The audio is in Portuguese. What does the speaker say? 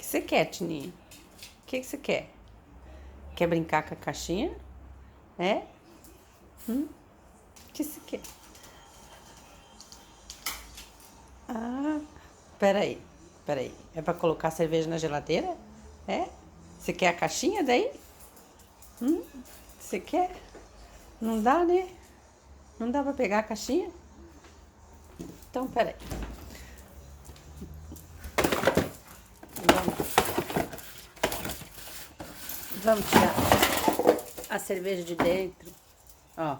você quer, Tininho? O que você quer? Quer brincar com a caixinha? É? O que você quer? Ah, peraí. É pra colocar cerveja na geladeira? É? Você quer a caixinha daí? Você quer? Não dá, né? Não dá pra pegar a caixinha? Então, peraí. Vamos tirar a cerveja de dentro. Ó.